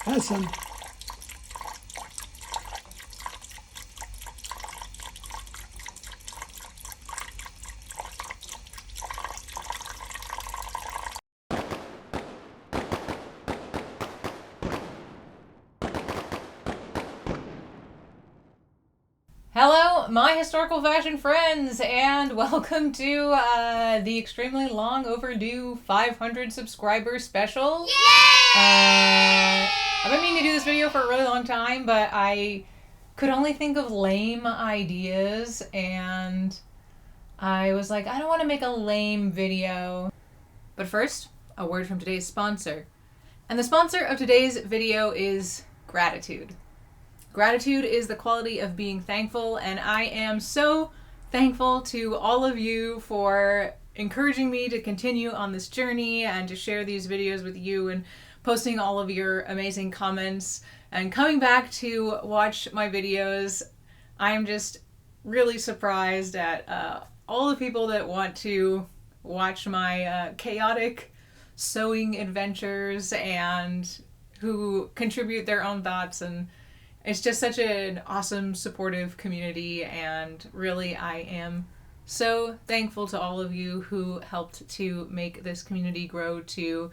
Awesome. Hello, my historical fashion friends, and welcome to the extremely long overdue 500 subscriber special. I've been meaning to do this video for a really long time, but I could only think of lame ideas, and I was like, I don't want to make a lame video. But first, a word from today's sponsor. And the sponsor of today's video is gratitude. Gratitude is the quality of being thankful, and I am so thankful to all of you for encouraging me to continue on this journey and to share these videos with you and posting all of your amazing comments and coming back to watch my videos. I'm just really surprised at all the people that want to watch my chaotic sewing adventures and who contribute their own thoughts, and it's just such an awesome, supportive community, and really I am so thankful to all of you who helped to make this community grow to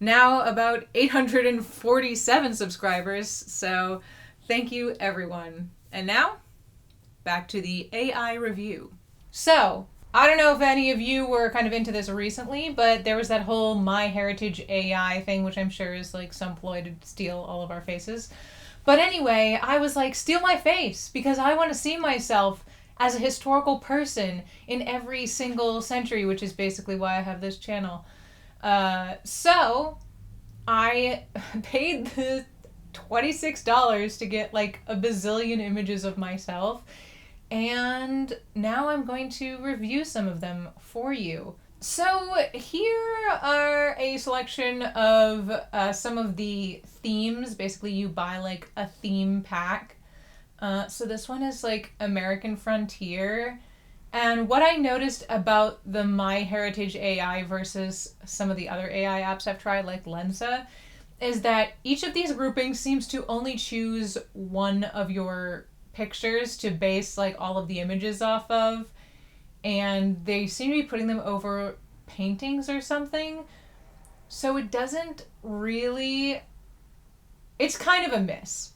now about 847 subscribers. So thank you, everyone. And now, back to the AI review. So, I don't know if any of you were kind of into this recently, but there was that whole MyHeritage AI thing, which I'm sure is like some ploy to steal all of our faces. But anyway, I was like, steal my face, because I want to see myself as a historical person in every single century, which is basically why I have this channel. So I paid the $26 to get like a bazillion images of myself, and now I'm going to review some of them for you. So here are a selection of some of the themes. Basically, you buy like a theme pack. So this one is like American Frontier. And what I noticed about the MyHeritage AI versus some of the other AI apps I've tried, like Lensa, is that each of these groupings seems to only choose one of your pictures to base like all of the images off of, and they seem to be putting them over paintings or something. So it doesn't really... It's kind of a miss.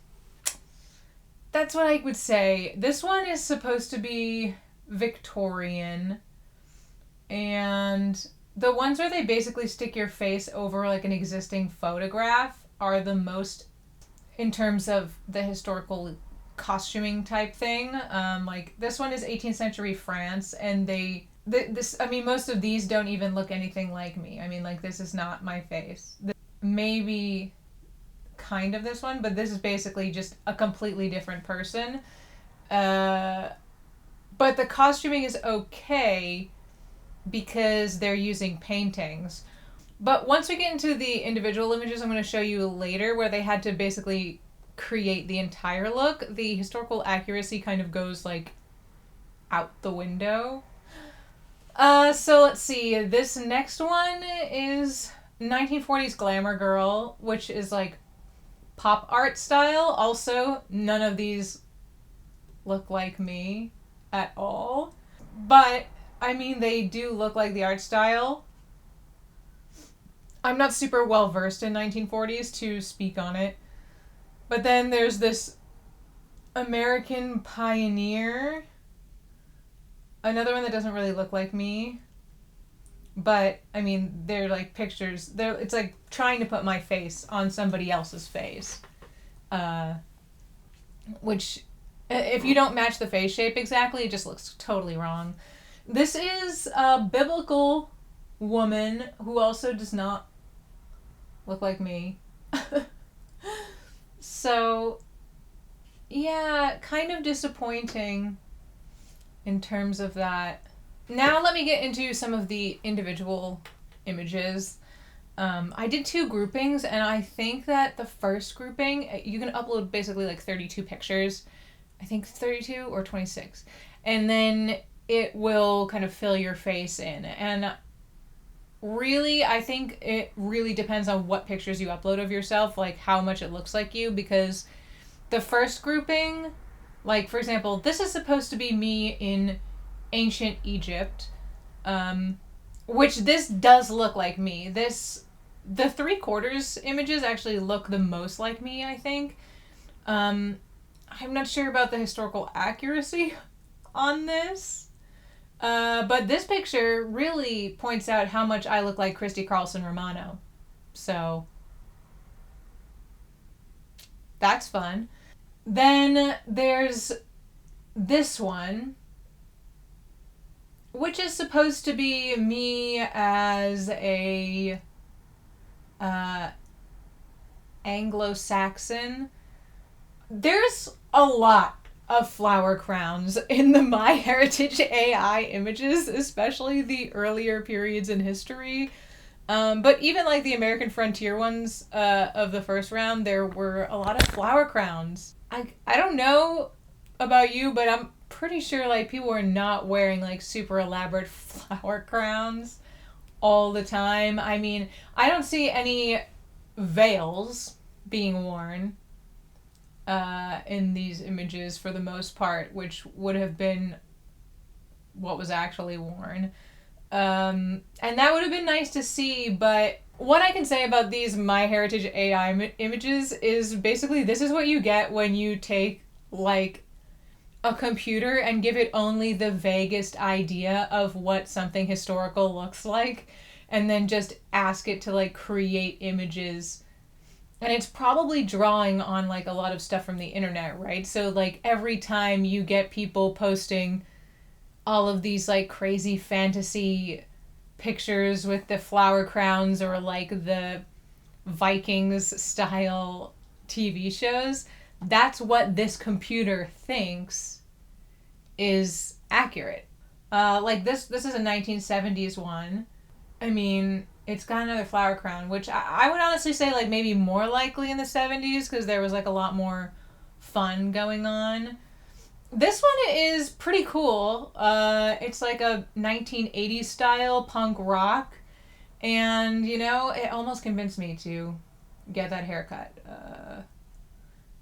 That's what I would say. This one is supposed to be Victorian, and the ones where they basically stick your face over like an existing photograph are the most in terms of the historical costuming type thing. Like this one is 18th century France, and most of these don't even look anything like me. I mean, like, this is not my face. Maybe kind of this one, but this is basically just a completely different person. But the costuming is okay because they're using paintings. But once we get into the individual images I'm going to show you later, where they had to basically create the entire look, the historical accuracy kind of goes like out the window. So let's see. This next one is 1940s glamour girl, which is like pop art style. Also, none of these look like me at all. But, I mean, they do look like the art style. I'm not super well versed in 1940s to speak on it. But then there's this American Pioneer. Another one that doesn't really look like me. But, I mean, they're like pictures. It's like trying to put my face on somebody else's face. Which, if you don't match the face shape exactly, it just looks totally wrong. This is a biblical woman who also does not look like me. So, yeah, kind of disappointing in terms of that. Now let me get into some of the individual images. I did 2 groupings, and I think that the first grouping, you can upload basically like 32 pictures. I think 32 or 26. And then it will kind of fill your face in. And really, I think it really depends on what pictures you upload of yourself, like how much it looks like you, because the first grouping, like for example, this is supposed to be me in ancient Egypt, which this does look like me. The 3/4 images actually look the most like me, I think. I'm not sure about the historical accuracy on this. But this picture really points out how much I look like Christy Carlson Romano. So that's fun. Then there's this one, which is supposed to be me as a Anglo-Saxon. There's a lot of flower crowns in the MyHeritage AI images, especially the earlier periods in history. But even like the American frontier ones of the first round, there were a lot of flower crowns. I don't know about you, but I'm pretty sure like people were not wearing like super elaborate flower crowns all the time. I mean, I don't see any veils being worn in these images for the most part, which would have been what was actually worn. And that would have been nice to see, but what I can say about these MyHeritage AI images is basically this is what you get when you take like a computer and give it only the vaguest idea of what something historical looks like, and then just ask it to like create images. And it's probably drawing on like a lot of stuff from the internet, right? So like every time you get people posting all of these like crazy fantasy pictures with the flower crowns or like the Vikings style TV shows, that's what this computer thinks is accurate. Like this is a 1970s one. I mean, it's got another flower crown, which I would honestly say like maybe more likely in the 70s because there was like a lot more fun going on. This one is pretty cool. It's like a 1980s style punk rock, and you know, it almost convinced me to get that haircut.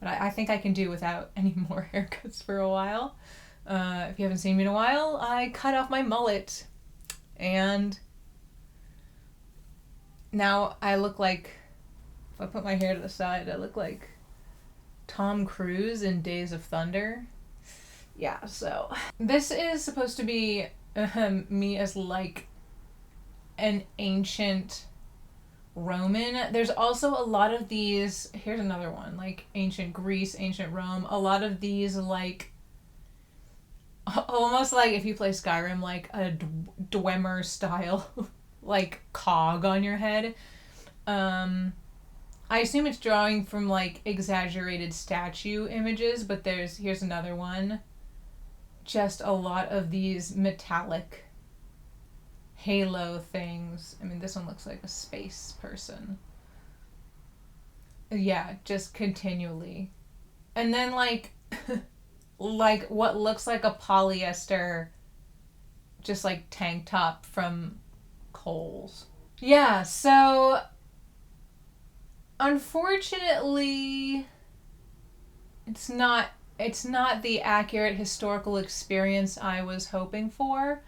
But I think I can do without any more haircuts for a while. If you haven't seen me in a while, I cut off my mullet, and now I look like, if I put my hair to the side, I look like Tom Cruise in Days of Thunder. Yeah, so this is supposed to be me as like an ancient Roman. There's also a lot of these, here's another one, like ancient Greece, ancient Rome. A lot of these like almost like if you play Skyrim, like a Dwemer style like cog on your head. I assume it's drawing from like exaggerated statue images, but here's another one. Just a lot of these metallic halo things. I mean, this one looks like a space person. Yeah, just continually. And then like like what looks like a polyester just like tank top from Kohl's. Yeah, so unfortunately it's not the accurate historical experience I was hoping for.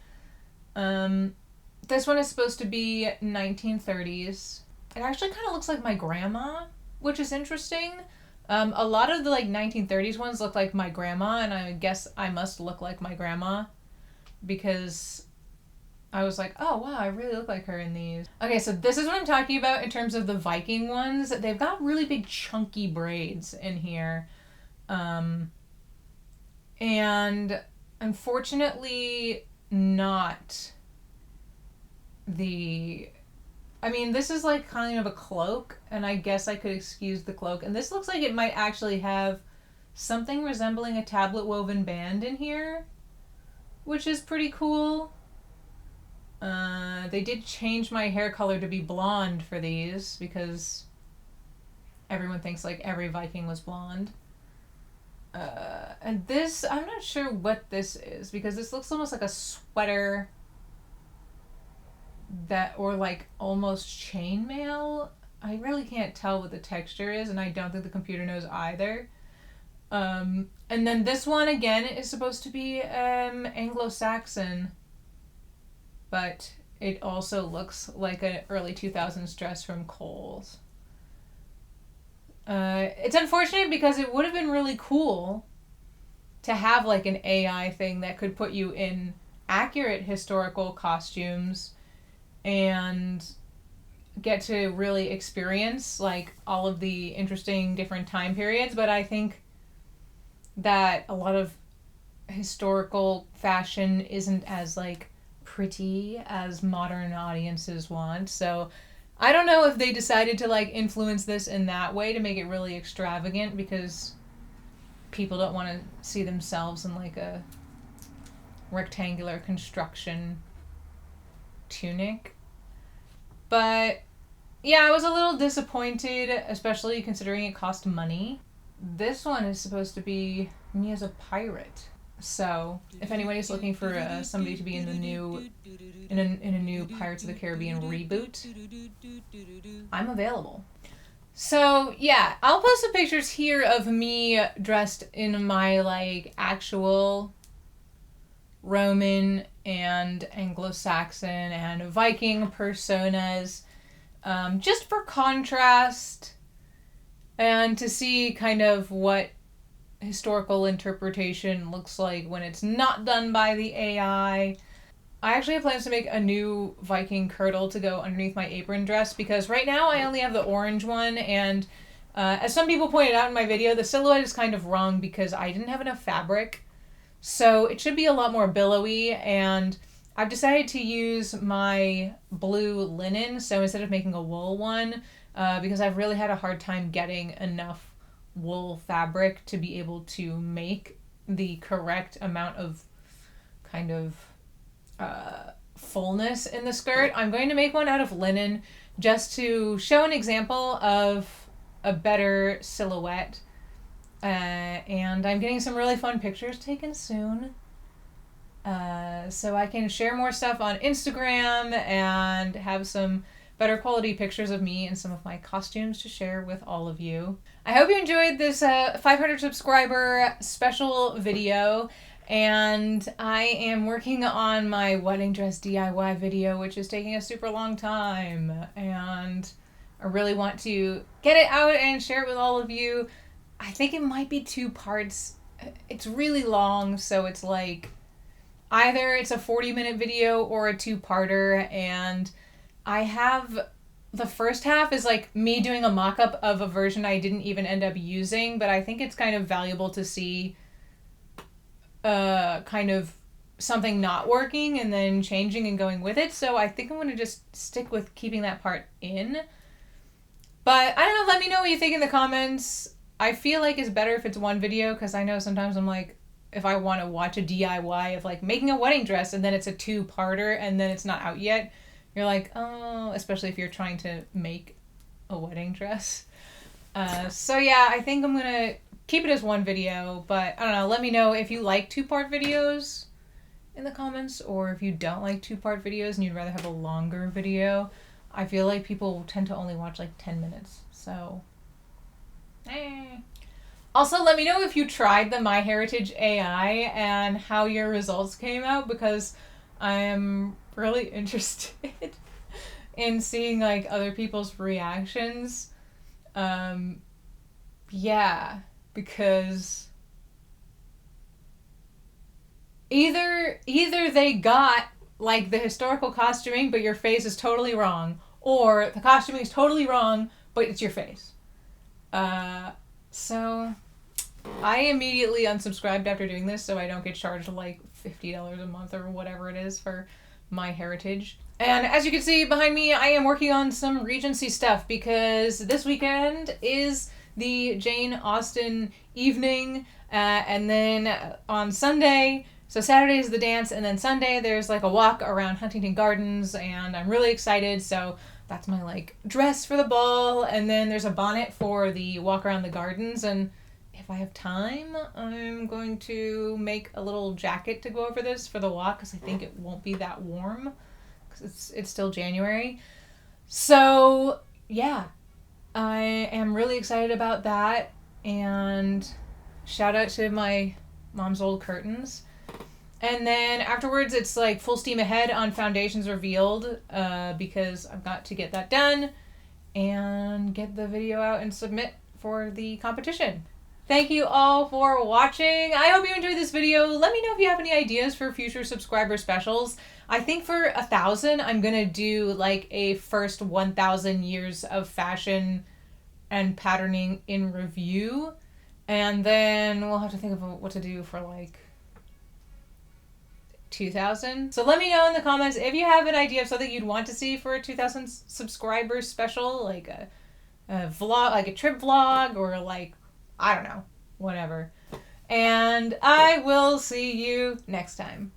This one is supposed to be 1930s. It actually kind of looks like my grandma, which is interesting. A lot of the like 1930s ones look like my grandma, and I guess I must look like my grandma because I was like, oh wow, I really look like her in these. Okay, so this is what I'm talking about in terms of the Viking ones. They've got really big chunky braids in here. And unfortunately not I mean, this is like kind of a cloak, and I guess I could excuse the cloak. And this looks like it might actually have something resembling a tablet woven band in here, which is pretty cool. They did change my hair color to be blonde for these because everyone thinks like every Viking was blonde. And this, I'm not sure what this is because this looks almost like a sweater that, or like almost chainmail. I really can't tell what the texture is, and I don't think the computer knows either. And then this one again is supposed to be Anglo-Saxon, but it also looks like an early 2000s dress from Kohl's. It's unfortunate because it would have been really cool to have like an AI thing that could put you in accurate historical costumes and get to really experience like all of the interesting different time periods. But I think that a lot of historical fashion isn't as like pretty as modern audiences want. So I don't know if they decided to like influence this in that way to make it really extravagant because people don't want to see themselves in like a rectangular construction tunic. But yeah, I was a little disappointed, especially considering it cost money. This one is supposed to be me as a pirate. So if anybody's looking for somebody to be in the new in a new Pirates of the Caribbean reboot, I'm available. So yeah, I'll post some pictures here of me dressed in my like actual Roman and Anglo-Saxon and Viking personas, just for contrast and to see kind of what historical interpretation looks like when it's not done by the AI. I actually have plans to make a new Viking kirtle to go underneath my apron dress because right now I only have the orange one, and as some people pointed out in my video, the silhouette is kind of wrong because I didn't have enough fabric. So it should be a lot more billowy, and I've decided to use my blue linen, so instead of making a wool one, because I've really had a hard time getting enough wool fabric to be able to make the correct amount of kind of fullness in the skirt. I'm going to make one out of linen just to show an example of a better silhouette. And I'm getting some really fun pictures taken soon. So I can share more stuff on Instagram and have some better quality pictures of me and some of my costumes to share with all of you. I hope you enjoyed this 500 subscriber special video, and I am working on my wedding dress DIY video, which is taking a super long time, and I really want to get it out and share it with all of you. I think it might be 2 parts. It's really long, so it's like either it's a 40-minute video or a 2-parter, and I have the first half is like me doing a mock-up of a version I didn't even end up using, but I think it's kind of valuable to see kind of something not working and then changing and going with it. So I think I'm going to just stick with keeping that part in. But I don't know, let me know what you think in the comments. I feel like it's better if it's one video, because I know sometimes I'm like, if I want to watch a DIY of like making a wedding dress and then it's a 2-parter and then it's not out yet, you're like, oh, especially if you're trying to make a wedding dress. So yeah, I think I'm going to keep it as one video, but I don't know, let me know if you like 2-part videos in the comments, or if you don't like 2-part videos and you'd rather have a longer video. I feel like people tend to only watch like 10 minutes, so Also, let me know if you tried the MyHeritage AI and how your results came out, because I am really interested in seeing like other people's reactions. Yeah, because either they got like the historical costuming but your face is totally wrong, or the costuming is totally wrong but it's your face. So I immediately unsubscribed after doing this so I don't get charged like $50 a month or whatever it is for MyHeritage. And as you can see behind me, I am working on some Regency stuff because this weekend is the Jane Austen evening, and then on Sunday, so Saturday is the dance, and then Sunday there's like a walk around Huntington Gardens, and I'm really excited. So that's my like dress for the ball, and then there's a bonnet for the walk around the gardens, and if I have time, I'm going to make a little jacket to go over this for the walk, because I think it won't be that warm, It's still January. So yeah, I am really excited about that. And shout out to my mom's old curtains. And then afterwards, it's like full steam ahead on foundations revealed, because I've got to get that done and get the video out and submit for the competition. Thank you all for watching. I hope you enjoyed this video. Let me know if you have any ideas for future subscriber specials. I think for 1,000, I'm gonna do like a first 1,000 years of fashion and patterning in review. And then we'll have to think of what to do for like 2,000. So let me know in the comments if you have an idea of something you'd want to see for a 2,000 subscribers special, like a vlog, like a trip vlog, or like, I don't know, whatever. And I will see you next time.